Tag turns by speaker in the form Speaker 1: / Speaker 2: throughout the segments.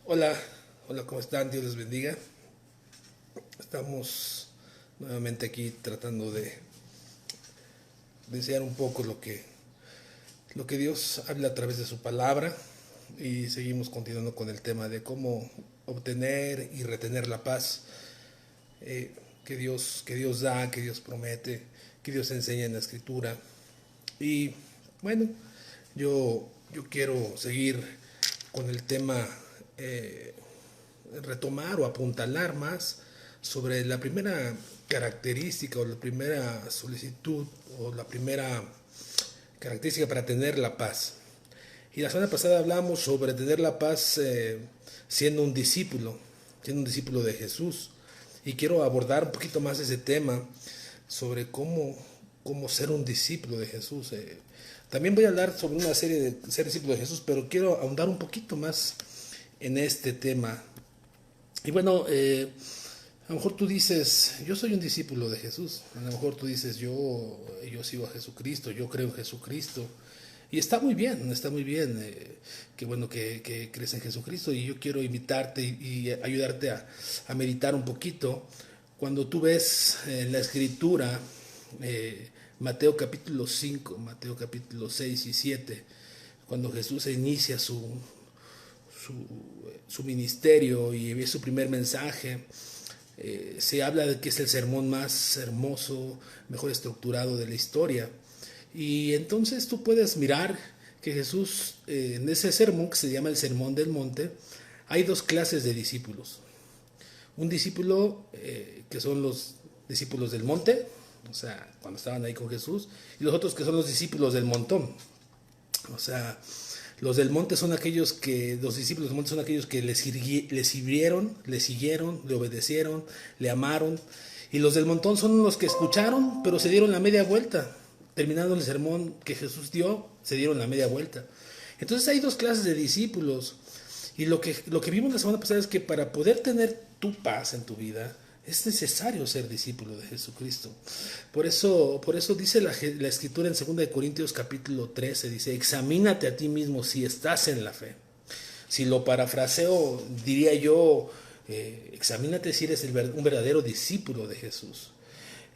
Speaker 1: Hola, hola, ¿cómo están? Dios les bendiga. Estamos nuevamente aquí tratando de enseñar un poco lo que Dios habla a través de su palabra y seguimos continuando con el tema de cómo obtener y retener la paz que Dios da, que Dios promete, que Dios enseña en la Escritura. Y bueno, yo quiero seguir con el tema, eh, retomar o apuntalar más sobre la primera característica o la primera solicitud o la primera característica para tener la paz. Y la semana pasada hablamos sobre tener la paz siendo un discípulo de Jesús. Y quiero abordar un poquito más ese tema sobre cómo ser un discípulo de Jesús. También voy a hablar sobre una serie de ser discípulo de Jesús, pero quiero ahondar un poquito más en este tema. Y bueno, a lo mejor tú dices, yo soy un discípulo de Jesús. A lo mejor tú dices, yo sigo a Jesucristo, yo creo en Jesucristo. Y está muy bien. Qué bueno que crees en Jesucristo. Y yo quiero invitarte y ayudarte a meditar un poquito. Cuando tú ves en la Escritura, Mateo capítulo 5, Mateo capítulo 6 y 7, cuando Jesús inicia su, su ministerio y es su primer mensaje, se habla de que es el sermón más hermoso, mejor estructurado de la historia. Y entonces tú puedes mirar que Jesús, en ese sermón que se llama el Sermón del Monte, hay dos clases de discípulos. Un discípulo que son los discípulos del monte, o sea, cuando estaban ahí con Jesús, y los otros que son los discípulos del montón. O sea, los del monte son aquellos que, los discípulos del monte son aquellos que le sirvieron, le siguieron, le obedecieron, le amaron. Y los del montón son los que escucharon, pero se dieron la media vuelta. Terminando el sermón que Jesús dio, se dieron la media vuelta. Entonces hay dos clases de discípulos. Y lo que vimos la semana pasada es que para poder tener tu paz en tu vida, es necesario ser discípulo de Jesucristo. Por eso dice la Escritura en 2 Corintios capítulo 13, dice, examínate a ti mismo si estás en la fe. Si lo parafraseo, diría yo, examínate si eres un verdadero discípulo de Jesús.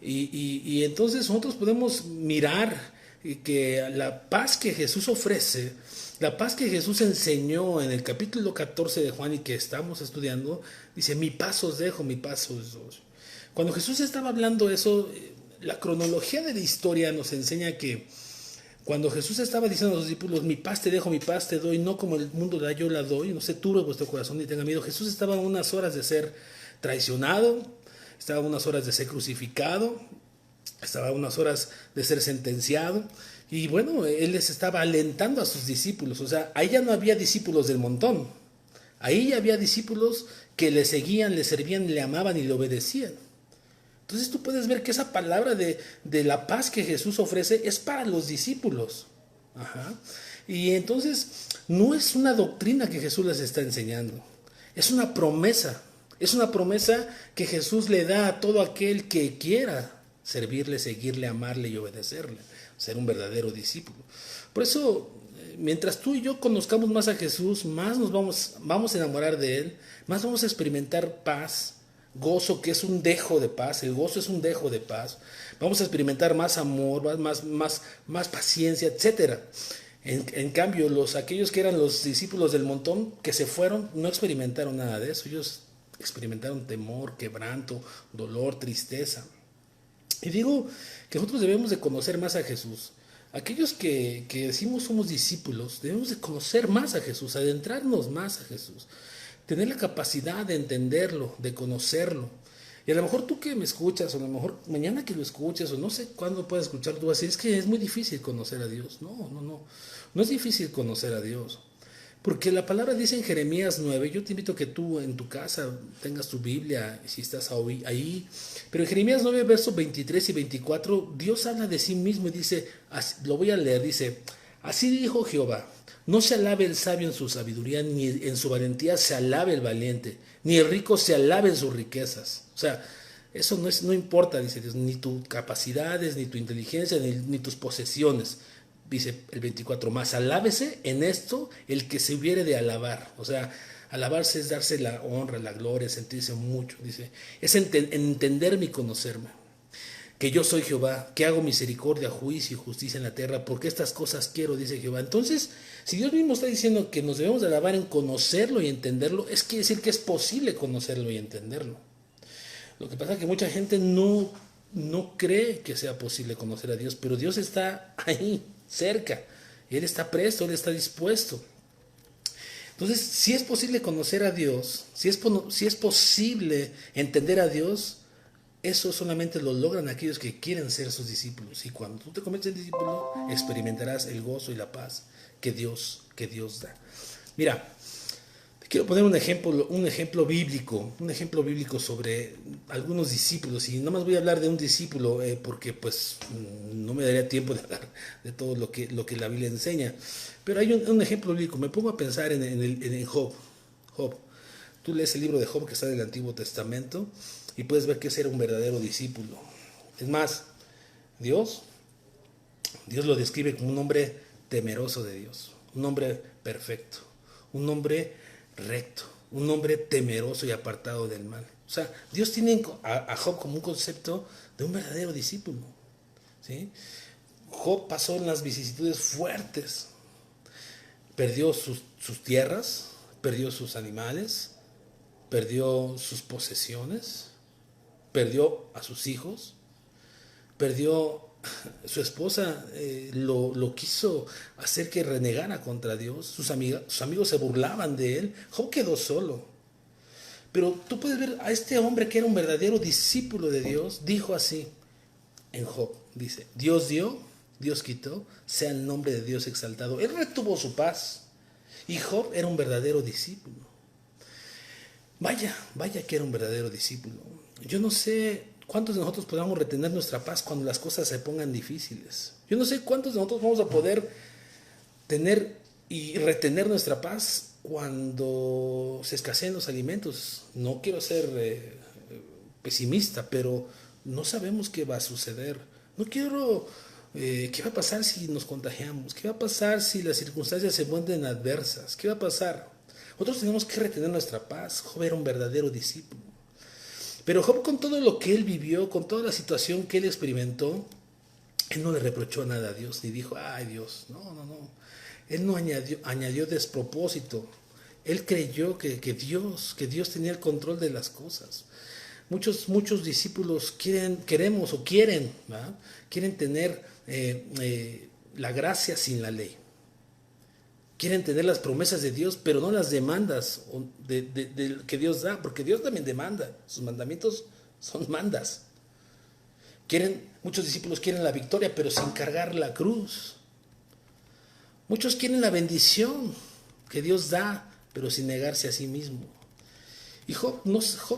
Speaker 1: Y entonces nosotros podemos mirar que la paz que Jesús ofrece, la paz que Jesús enseñó en el capítulo 14 de Juan y que estamos estudiando, dice, mi paz os dejo, mi paz os doy. Cuando Jesús estaba hablando eso, la cronología de la historia nos enseña que cuando Jesús estaba diciendo a los discípulos, mi paz te dejo, mi paz te doy, no como el mundo da, yo la doy, no se turbe vuestro corazón ni tenga miedo. Jesús estaba a unas horas de ser traicionado, estaba a unas horas de ser crucificado, estaba a unas horas de ser sentenciado. Y bueno, él les estaba alentando a sus discípulos. O sea, ahí ya no había discípulos del montón. Ahí ya había discípulos que le seguían, le servían, le amaban y le obedecían. Entonces tú puedes ver que esa palabra de la paz que Jesús ofrece es para los discípulos. Ajá. Y entonces no es una doctrina que Jesús les está enseñando. Es una promesa. Es una promesa que Jesús le da a todo aquel que quiera servirle, seguirle, amarle y obedecerle. Ser un verdadero discípulo. Por eso, mientras tú y yo conozcamos más a Jesús, más nos vamos a enamorar de Él, más vamos a experimentar paz, gozo, que es un dejo de paz. El gozo es un dejo de paz. Vamos a experimentar más amor, más paciencia, etcétera. En cambio, aquellos que eran los discípulos del montón que se fueron, no experimentaron nada de eso. Ellos experimentaron temor, quebranto, dolor, tristeza. Y digo que nosotros debemos de conocer más a Jesús. Aquellos que decimos somos discípulos, debemos de conocer más a Jesús, adentrarnos más a Jesús, tener la capacidad de entenderlo, de conocerlo. Y a lo mejor tú que me escuchas, o a lo mejor mañana que lo escuches, o no sé cuándo puedas escuchar, tú vas a decir, es que es muy difícil conocer a Dios. No es difícil conocer a Dios. Porque la palabra dice en Jeremías 9, yo te invito a que tú en tu casa tengas tu Biblia, si estás ahí, pero en Jeremías 9, versos 23 y 24, Dios habla de sí mismo y dice, lo voy a leer, dice, así dijo Jehová, no se alabe el sabio en su sabiduría, ni en su valentía se alabe el valiente, ni el rico se alabe en sus riquezas. O sea, eso no importa, dice Dios, ni tus capacidades, ni tu inteligencia, ni tus posesiones. dice el 24, más alábese en esto el que se hubiere de alabar. O sea, alabarse es darse la honra, la gloria, sentirse mucho. Dice, es entenderme y conocerme. Que yo soy Jehová, que hago misericordia, juicio y justicia en la tierra, porque estas cosas quiero, dice Jehová. Entonces, si Dios mismo está diciendo que nos debemos de alabar en conocerlo y entenderlo, es quiere decir que es posible conocerlo y entenderlo. Lo que pasa es que mucha gente no cree que sea posible conocer a Dios, pero Dios está ahí, cerca. Él está presto, Él está dispuesto. Entonces, si es posible conocer a Dios, si es posible entender a Dios, eso solamente lo logran aquellos que quieren ser sus discípulos. Y cuando tú te conviertes en discípulo, experimentarás el gozo y la paz que Dios da. Mira, te quiero poner un ejemplo bíblico sobre algunos discípulos. Y no más voy a hablar de un discípulo porque pues no me daría tiempo de hablar de todo lo que la Biblia enseña. Pero hay un ejemplo bíblico. Me pongo a pensar en Job. Tú lees el libro de Job que está en el Antiguo Testamento y puedes ver que ese era un verdadero discípulo. Es más, Dios lo describe como un hombre temeroso de Dios, un hombre perfecto, un hombre recto, un hombre temeroso y apartado del mal. O sea, Dios tiene a Job como un concepto de un verdadero discípulo, ¿sí? Job pasó en las vicisitudes fuertes, perdió sus tierras, perdió sus animales, perdió sus posesiones, perdió a sus hijos, perdió su esposa, lo quiso hacer que renegara contra Dios, sus amigos se burlaban de él, Job quedó solo. Pero tú puedes ver a este hombre que era un verdadero discípulo de Dios, dijo así en Job, dice, Dios dio, Dios quitó, sea el nombre de Dios exaltado. Él retuvo su paz y Job era un verdadero discípulo. Vaya que era un verdadero discípulo. Yo no sé cuántos de nosotros podamos retener nuestra paz cuando las cosas se pongan difíciles. Yo no sé cuántos de nosotros vamos a poder tener y retener nuestra paz cuando se escasean los alimentos. No quiero ser pesimista, pero no sabemos qué va a suceder. No quiero... ¿qué va a pasar si nos contagiamos? ¿Qué va a pasar si las circunstancias se vuelven adversas? ¿Qué va a pasar? Nosotros tenemos que retener nuestra paz. Job era un verdadero discípulo. Pero Job, con todo lo que él vivió, con toda la situación que él experimentó, él no le reprochó nada a Dios, ni dijo, ay Dios, no. Él no añadió despropósito. Él creyó que Dios tenía el control de las cosas. Muchos discípulos quieren tener la gracia sin la ley. Quieren tener las promesas de Dios, pero no las demandas que Dios da, porque Dios también demanda. Sus mandamientos son mandas. Muchos discípulos quieren la victoria, pero sin cargar la cruz. Muchos quieren la bendición que Dios da, pero sin negarse a sí mismo. Y Job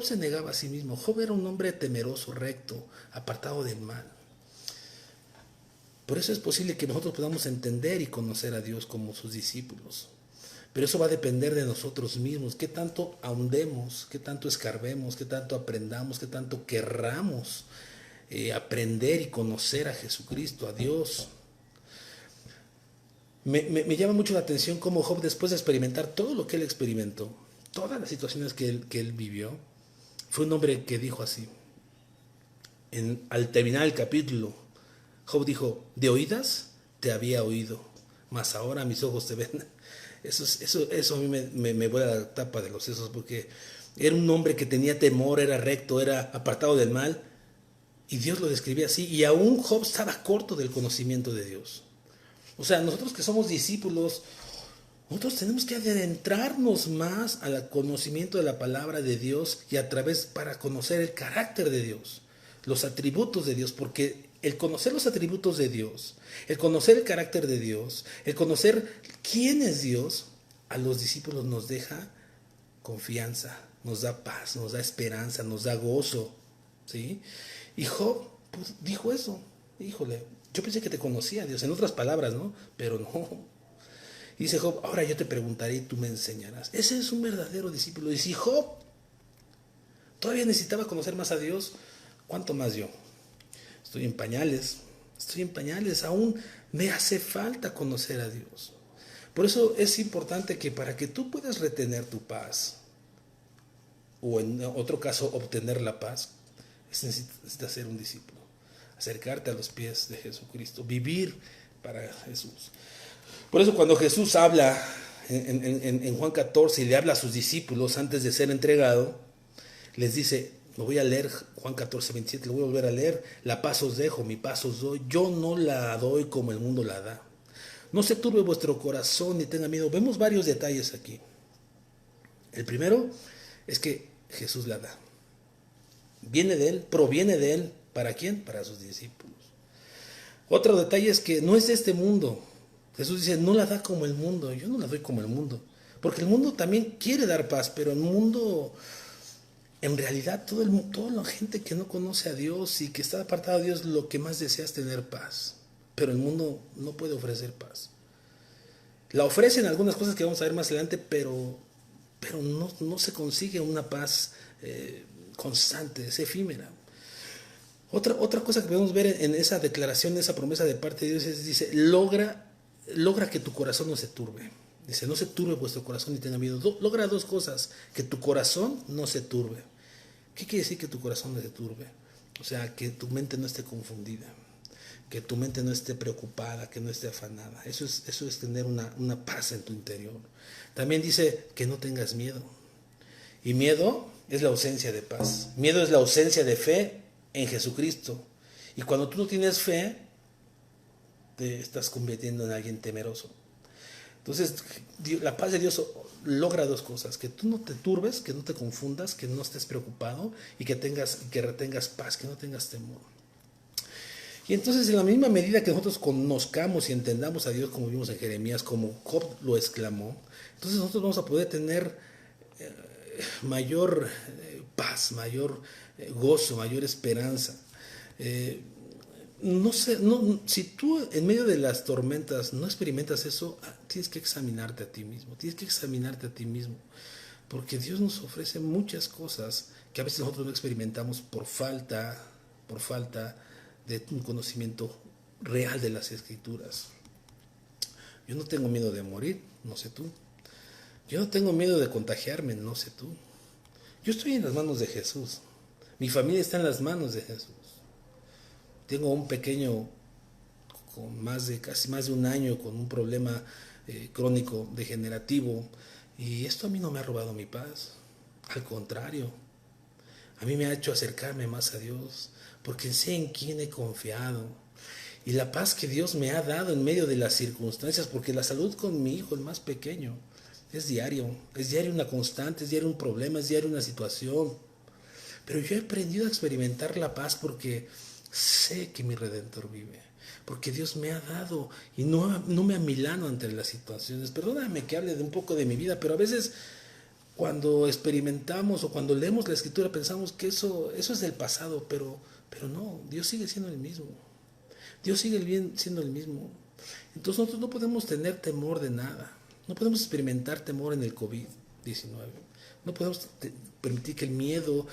Speaker 1: se negaba a sí mismo. Job era un hombre temeroso, recto, apartado del mal. Por eso es posible que nosotros podamos entender y conocer a Dios como sus discípulos. Pero eso va a depender de nosotros mismos. Qué tanto ahondemos, qué tanto escarbemos, qué tanto aprendamos, qué tanto querramos aprender y conocer a Jesucristo, a Dios. Me llama mucho la atención cómo Job, después de experimentar todo lo que él experimentó, todas las situaciones que él vivió, fue un hombre que dijo así. Al terminar el capítulo, Job dijo, de oídas te había oído, mas ahora mis ojos te ven. Eso a mí me vuela la tapa de los sesos, porque era un hombre que tenía temor, era recto, era apartado del mal, y Dios lo describía así, y aún Job estaba corto del conocimiento de Dios. O sea, nosotros que somos discípulos, nosotros tenemos que adentrarnos más al conocimiento de la palabra de Dios y a través para conocer el carácter de Dios, los atributos de Dios, porque el conocer los atributos de Dios, el conocer el carácter de Dios, el conocer quién es Dios, a los discípulos nos deja confianza, nos da paz, nos da esperanza, nos da gozo, ¿sí? Y Job pues, dijo eso, híjole, yo pensé que te conocía, Dios, en otras palabras, ¿no? Pero no. Y dice Job, ahora yo te preguntaré y tú me enseñarás. Ese es un verdadero discípulo. Y si Job todavía necesitaba conocer más a Dios, ¿cuánto más yo? Estoy en pañales, estoy en pañales, aún me hace falta conocer a Dios. Por eso es importante que para que tú puedas retener tu paz, o en otro caso obtener la paz, necesitas ser un discípulo, acercarte a los pies de Jesucristo, vivir para Jesús. Por eso cuando Jesús habla en Juan 14 y le habla a sus discípulos antes de ser entregado, les dice, lo voy a leer, Juan 14, 27, lo voy a volver a leer, la paz os dejo, mi paz os doy, yo no la doy como el mundo la da. No se turbe vuestro corazón ni tenga miedo. Vemos varios detalles aquí. El primero es que Jesús la da. Viene de Él, proviene de Él. ¿Para quién? Para sus discípulos. Otro detalle es que no es de este mundo. Jesús dice, no la da como el mundo. Yo no la doy como el mundo. Porque el mundo también quiere dar paz, pero el mundo, en realidad, toda la gente que no conoce a Dios y que está apartada de Dios, lo que más desea es tener paz. Pero el mundo no puede ofrecer paz. La ofrecen algunas cosas que vamos a ver más adelante, pero no se consigue una paz constante, es efímera. Otra cosa que podemos ver en esa declaración, en esa promesa de parte de Dios, es, dice, logra que tu corazón no se turbe. Dice, no se turbe vuestro corazón ni tenga miedo. Logra dos cosas, que tu corazón no se turbe. ¿Qué quiere decir que tu corazón no se turbe? O sea, que tu mente no esté confundida, que tu mente no esté preocupada, que no esté afanada. Eso es tener una paz en tu interior. También dice que no tengas miedo. Y miedo es la ausencia de paz. Miedo es la ausencia de fe en Jesucristo. Y cuando tú no tienes fe, te estás convirtiendo en alguien temeroso. Entonces, la paz de Dios logra dos cosas: que tú no te turbes, que no te confundas, que no estés preocupado y que retengas paz, que no tengas temor. Y entonces, en la misma medida que nosotros conozcamos y entendamos a Dios, como vimos en Jeremías, como Job lo exclamó, entonces nosotros vamos a poder tener mayor paz, mayor gozo, mayor esperanza. Si tú en medio de las tormentas no experimentas eso, tienes que examinarte a ti mismo, porque Dios nos ofrece muchas cosas que a veces nosotros no experimentamos por falta de un conocimiento real de las Escrituras. Yo no tengo miedo de morir, no sé tú. Yo no tengo miedo de contagiarme, no sé tú. Yo estoy en las manos de Jesús. Mi familia está en las manos de Jesús. Tengo un pequeño con casi más de un año con un problema crónico degenerativo, y esto a mí no me ha robado mi paz. Al contrario, a mí me ha hecho acercarme más a Dios, porque sé en quién he confiado. Y la paz que Dios me ha dado en medio de las circunstancias, porque la salud con mi hijo, el más pequeño, es diario una constante, es diario un problema, es diario una situación. Pero yo he aprendido a experimentar la paz porque sé que mi Redentor vive, porque Dios me ha dado y no me amilano ante las situaciones. Perdóname que hable de un poco de mi vida, pero a veces cuando experimentamos o cuando leemos la Escritura pensamos que eso es del pasado, pero no, Dios sigue siendo el mismo. Dios sigue siendo el mismo. Entonces nosotros no podemos tener temor de nada. No podemos experimentar temor en el COVID-19. No podemos permitir que el miedo,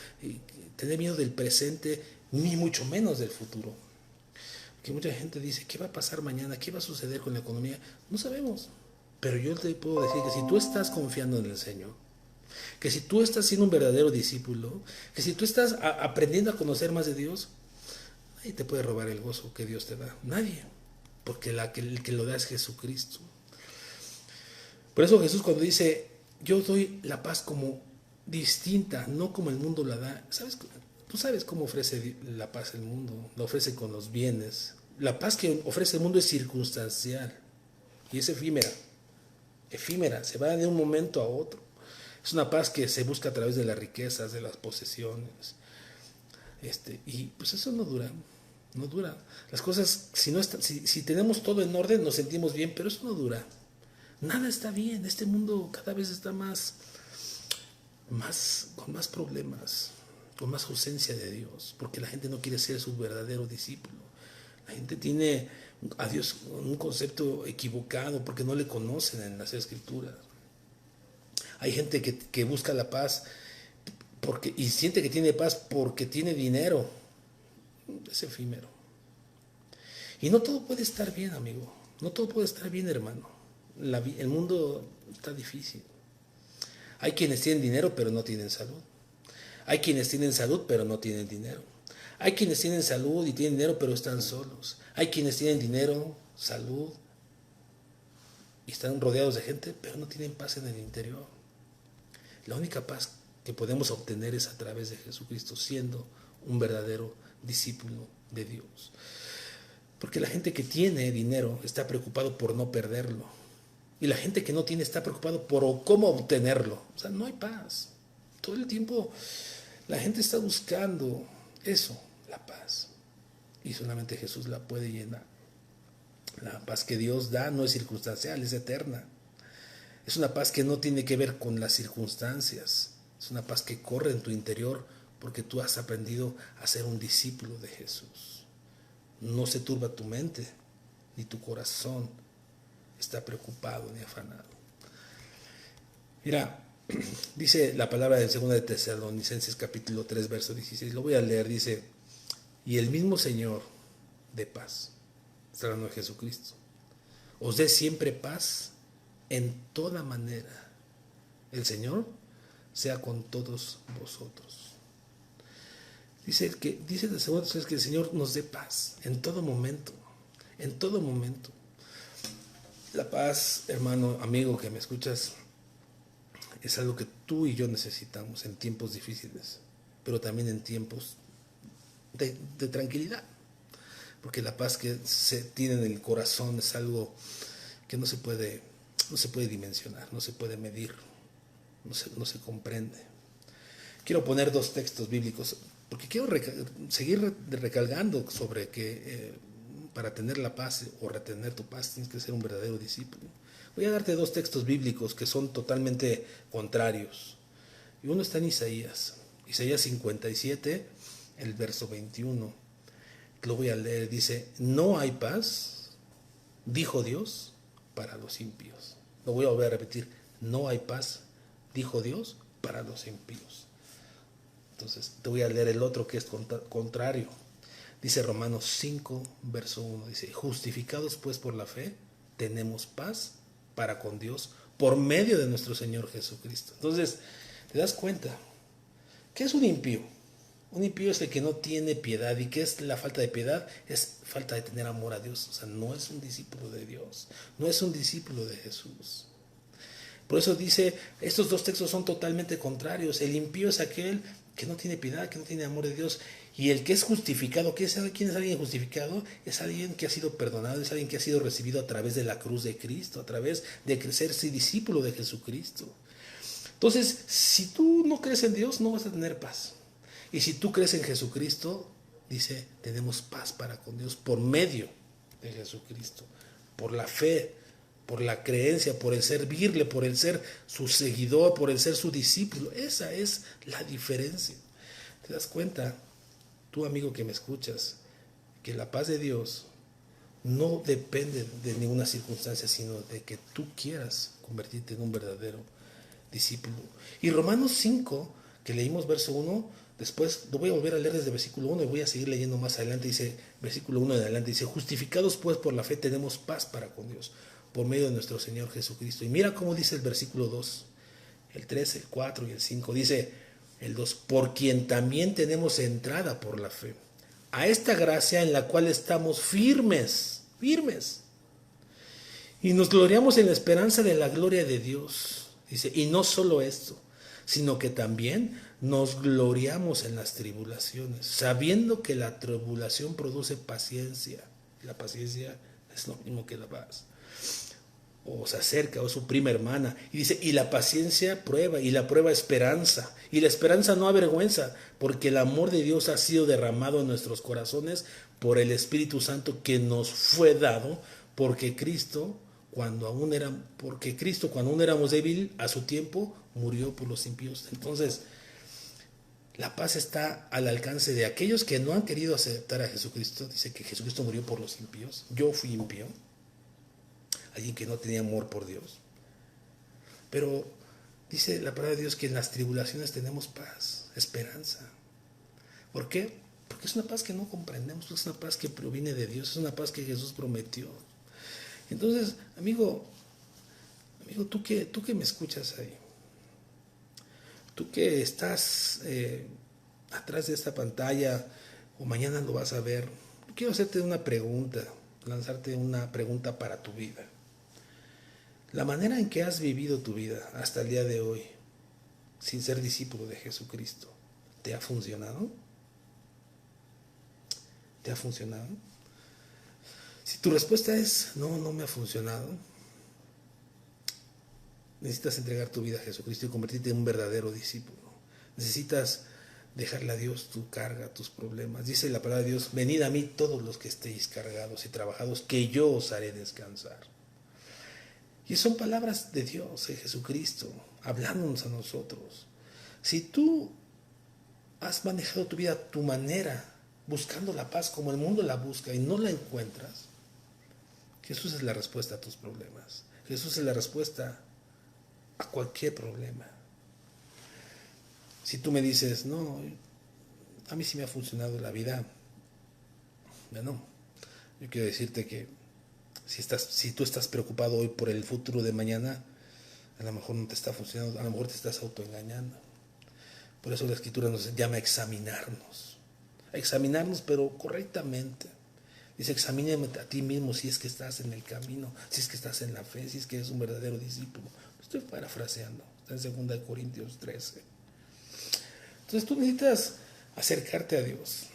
Speaker 1: tener miedo del presente, ni mucho menos del futuro. Que mucha gente dice, ¿qué va a pasar mañana? ¿Qué va a suceder con la economía? No sabemos. Pero yo te puedo decir que si tú estás confiando en el Señor, que si tú estás siendo un verdadero discípulo, que si tú estás aprendiendo a conocer más de Dios, nadie te puede robar el gozo que Dios te da. Nadie. Porque el que lo da es Jesucristo. Por eso Jesús, cuando dice, yo doy la paz como distinta, no como el mundo la da. Tú sabes cómo ofrece la paz el mundo. La ofrece con los bienes. La paz que ofrece el mundo es circunstancial y es efímera. Se va de un momento a otro. Es una paz que se busca a través de las riquezas, de las posesiones. Y pues eso no dura. Las cosas, si tenemos todo en orden, nos sentimos bien, pero eso no dura. Nada está bien. Este mundo cada vez está con más problemas, con más ausencia de Dios, porque la gente no quiere ser su verdadero discípulo. La gente tiene a Dios un concepto equivocado porque no le conocen en las Escrituras. Hay gente que busca la paz y siente que tiene paz porque tiene dinero. Es efímero. Y no todo puede estar bien, amigo. No todo puede estar bien, hermano. El mundo está difícil. Hay quienes tienen dinero pero no tienen salud. Hay quienes tienen salud pero no tienen dinero. Hay quienes tienen salud y tienen dinero pero están solos. Hay quienes tienen dinero, salud y están rodeados de gente pero no tienen paz en el interior. La única paz que podemos obtener es a través de Jesucristo, siendo un verdadero discípulo de Dios. Porque la gente que tiene dinero está preocupado por no perderlo. Y la gente que no tiene está preocupado por cómo obtenerlo. O sea, no hay paz. Todo el tiempo la gente está buscando eso, la paz. Y solamente Jesús la puede llenar. La paz que Dios da no es circunstancial, es eterna. Es una paz que no tiene que ver con las circunstancias. Es una paz que corre en tu interior porque tú has aprendido a ser un discípulo de Jesús. No se turba tu mente ni tu corazón está preocupado ni afanado. Mira, dice la palabra en 2 de Tesalonicenses capítulo 3 verso 16, lo voy a leer, dice: y el mismo Señor de paz, está hablando de Jesucristo, os dé siempre paz en toda manera. El Señor sea con todos vosotros. Dice de segundo es que el Señor nos dé paz en todo momento, en todo momento. La paz, hermano, amigo que me escuchas, es algo que tú y yo necesitamos en tiempos difíciles, pero también en tiempos de tranquilidad, porque la paz que se tiene en el corazón es algo que no se puede dimensionar, no se puede medir, no se comprende. Quiero poner dos textos bíblicos, porque quiero seguir recalcando sobre que para tener la paz o retener tu paz tienes que ser un verdadero discípulo. Voy a darte dos textos bíblicos que son totalmente contrarios. Y uno está en Isaías 57, el verso 21. Lo voy a leer, dice: no hay paz, dijo Dios, para los impíos. Lo voy a volver a repetir: no hay paz, dijo Dios, para los impíos. Entonces te voy a leer el otro que es contrario. Dice Romanos 5, verso 1, dice: justificados pues por la fe, tenemos paz para con Dios por medio de nuestro Señor Jesucristo. Entonces, ¿te das cuenta? ¿Qué es un impío? Un impío es el que no tiene piedad. ¿Y qué es la falta de piedad? Es falta de tener amor a Dios. O sea, no es un discípulo de Dios, no es un discípulo de Jesús. Por eso dice, estos dos textos son totalmente contrarios. El impío es aquel que no tiene piedad, que no tiene amor de Dios. Y el que es justificado, ¿quién es alguien justificado? Es alguien que ha sido perdonado, es alguien que ha sido recibido a través de la cruz de Cristo, a través de crecerse discípulo de Jesucristo. Entonces, si tú no crees en Dios, no vas a tener paz. Y si tú crees en Jesucristo, dice, tenemos paz para con Dios por medio de Jesucristo, por la fe, por la creencia, por el servirle, por el ser su seguidor, por el ser su discípulo. Esa es la diferencia. ¿Te das cuenta, tú amigo que me escuchas, que la paz de Dios no depende de ninguna circunstancia, sino de que tú quieras convertirte en un verdadero discípulo? Y Romanos 5, que leímos verso 1, después lo voy a volver a leer desde versículo 1 y voy a seguir leyendo más adelante. Dice, versículo 1 en adelante, dice: justificados pues por la fe tenemos paz para con Dios, por medio de nuestro Señor Jesucristo. Y mira cómo dice el versículo 2, el 3, el 4 y el 5. Dice el 2: por quien también tenemos entrada por la fe a esta gracia en la cual estamos firmes, y nos gloriamos en la esperanza de la gloria de Dios. Dice, y no solo esto, sino que también nos gloriamos en las tribulaciones, sabiendo que la tribulación produce paciencia. La paciencia es lo mismo que la paz. O se acerca, o es su prima hermana. Y dice, y la paciencia prueba, y la prueba esperanza. Y la esperanza no avergüenza, porque el amor de Dios ha sido derramado en nuestros corazones por el Espíritu Santo que nos fue dado, porque Cristo, cuando aún éramos débiles, a su tiempo murió por los impíos. Entonces, la paz está al alcance de aquellos que no han querido aceptar a Jesucristo. Dice que Jesucristo murió por los impíos. Yo fui impío, alguien que no tenía amor por Dios. Pero dice la palabra de Dios que en las tribulaciones tenemos paz, esperanza. ¿Por qué? porque es una paz que no comprendemos, es una paz que proviene de Dios, es una paz que Jesús prometió. Entonces, amigo, tú que me escuchas ahí, tú que estás atrás de esta pantalla o mañana lo vas a ver, quiero hacerte una pregunta, lanzarte una pregunta para tu vida. La manera en que has vivido tu vida hasta el día de hoy, sin ser discípulo de Jesucristo, ¿te ha funcionado? ¿Te ha funcionado? Si tu respuesta es no, no me ha funcionado, necesitas entregar tu vida a Jesucristo y convertirte en un verdadero discípulo. Necesitas dejarle a Dios tu carga, tus problemas. Dice la palabra de Dios, venid a mí todos los que estéis cargados y trabajados, que yo os haré descansar. Y son palabras de Dios, de Jesucristo, hablándonos a nosotros. Si tú has manejado tu vida a tu manera, buscando la paz como el mundo la busca y no la encuentras, Jesús es la respuesta a tus problemas. Jesús es la respuesta a cualquier problema. Si tú me dices, no, a mí sí me ha funcionado la vida, bueno, yo quiero decirte que si tú estás preocupado hoy por el futuro de mañana, a lo mejor no te está funcionando, a lo mejor te estás autoengañando. Por eso la Escritura nos llama a examinarnos, pero correctamente. Dice, examíname a ti mismo si es que estás en el camino, si es que estás en la fe, si es que eres un verdadero discípulo. Estoy parafraseando, está en 2 Corintios 13. Entonces tú necesitas acercarte a Dios.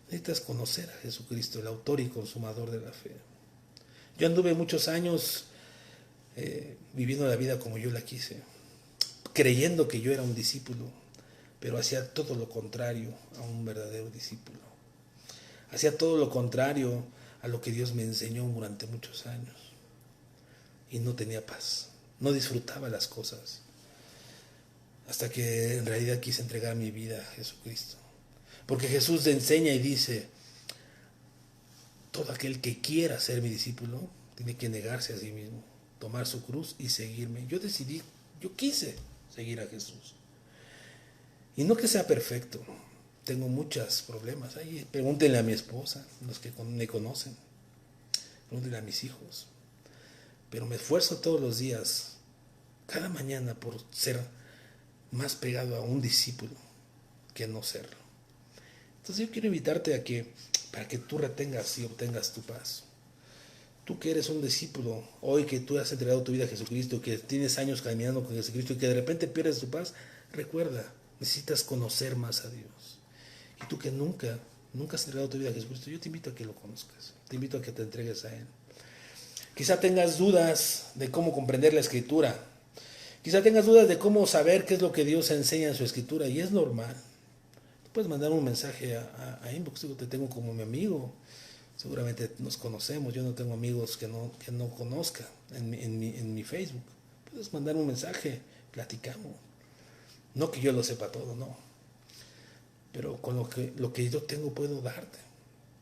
Speaker 1: Necesitas conocer a Jesucristo, el autor y consumador de la fe. Yo anduve muchos años viviendo la vida como yo la quise, creyendo que yo era un discípulo, pero hacía todo lo contrario a un verdadero discípulo. Hacía todo lo contrario a lo que Dios me enseñó durante muchos años. Y no tenía paz, no disfrutaba las cosas, hasta que en realidad quise entregar mi vida a Jesucristo. Porque Jesús enseña y dice, todo aquel que quiera ser mi discípulo tiene que negarse a sí mismo, tomar su cruz y seguirme. Yo quise seguir a Jesús. Y no que sea perfecto, tengo muchos problemas. Ahí pregúntenle a mi esposa, los que me conocen, pregúntenle a mis hijos. Pero me esfuerzo todos los días, cada mañana, por ser más pegado a un discípulo que no serlo. Entonces yo quiero invitarte para que tú retengas y obtengas tu paz. Tú que eres un discípulo, hoy que tú has entregado tu vida a Jesucristo, que tienes años caminando con Jesucristo y que de repente pierdes tu paz, recuerda, necesitas conocer más a Dios. Y tú que nunca has entregado tu vida a Jesucristo, yo te invito a que lo conozcas, te invito a que te entregues a Él. Quizá tengas dudas de cómo comprender la Escritura, quizá tengas dudas de cómo saber qué es lo que Dios enseña en su Escritura, y es normal. Puedes mandar un mensaje a inbox, te tengo como mi amigo, seguramente nos conocemos, yo no tengo amigos que no conozca en mi Facebook. Puedes mandar un mensaje, platicamos. No que yo lo sepa todo, no. Pero con lo que yo tengo puedo darte,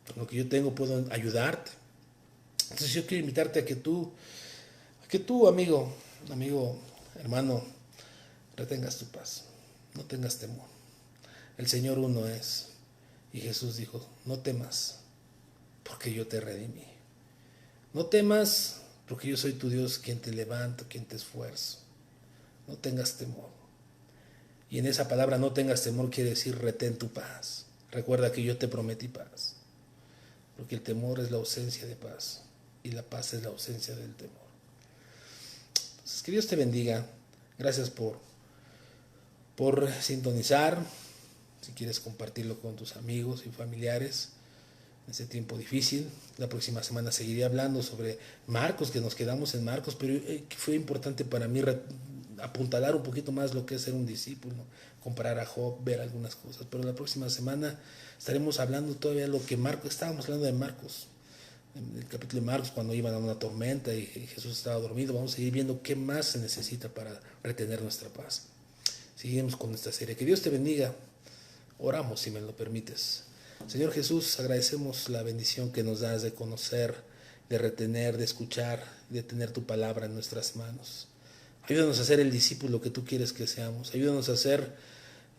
Speaker 1: con lo que yo tengo puedo ayudarte. Entonces yo quiero invitarte a que tú amigo, hermano, retengas tu paz, no tengas temor. El Señor uno es. Y Jesús dijo, no temas, porque yo te redimí. No temas, porque yo soy tu Dios, quien te levanto, quien te esfuerzo. No tengas temor. Y en esa palabra no tengas temor quiere decir retén tu paz. Recuerda que yo te prometí paz. Porque el temor es la ausencia de paz. Y la paz es la ausencia del temor. Entonces, que Dios te bendiga. Gracias por sintonizar. Si quieres compartirlo con tus amigos y familiares en ese tiempo difícil. La próxima semana seguiré hablando sobre Marcos, que nos quedamos en Marcos, pero fue importante para mí apuntalar un poquito más lo que es ser un discípulo, comparar a Job, ver algunas cosas. Pero la próxima semana estaremos hablando todavía estábamos hablando de Marcos, en el capítulo de Marcos, cuando iban a una tormenta y Jesús estaba dormido. Vamos a seguir viendo qué más se necesita para retener nuestra paz. Seguimos con esta serie. Que Dios te bendiga. Oramos, si me lo permites. Señor Jesús, agradecemos la bendición que nos das de conocer, de retener, de escuchar, de tener tu palabra en nuestras manos. Ayúdanos a ser el discípulo que tú quieres que seamos. Ayúdanos a ser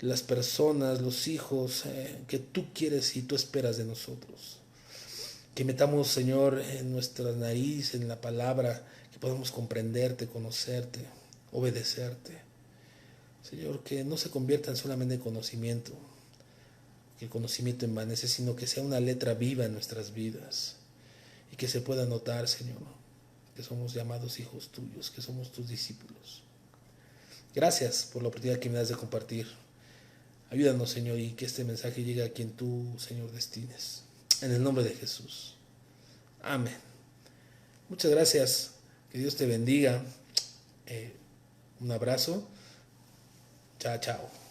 Speaker 1: las personas, los hijos que tú quieres y tú esperas de nosotros. Que metamos, Señor, en nuestra nariz, en la palabra, que podamos comprenderte, conocerte, obedecerte. Señor, que no se convierta en solamente conocimiento, que el conocimiento envanece, sino que sea una letra viva en nuestras vidas y que se pueda notar, Señor, que somos llamados hijos tuyos, que somos tus discípulos. Gracias por la oportunidad que me das de compartir. Ayúdanos, Señor, y que este mensaje llegue a quien tú, Señor, destines. En el nombre de Jesús. Amén. Muchas gracias. Que Dios te bendiga. Un abrazo. Chao, chao.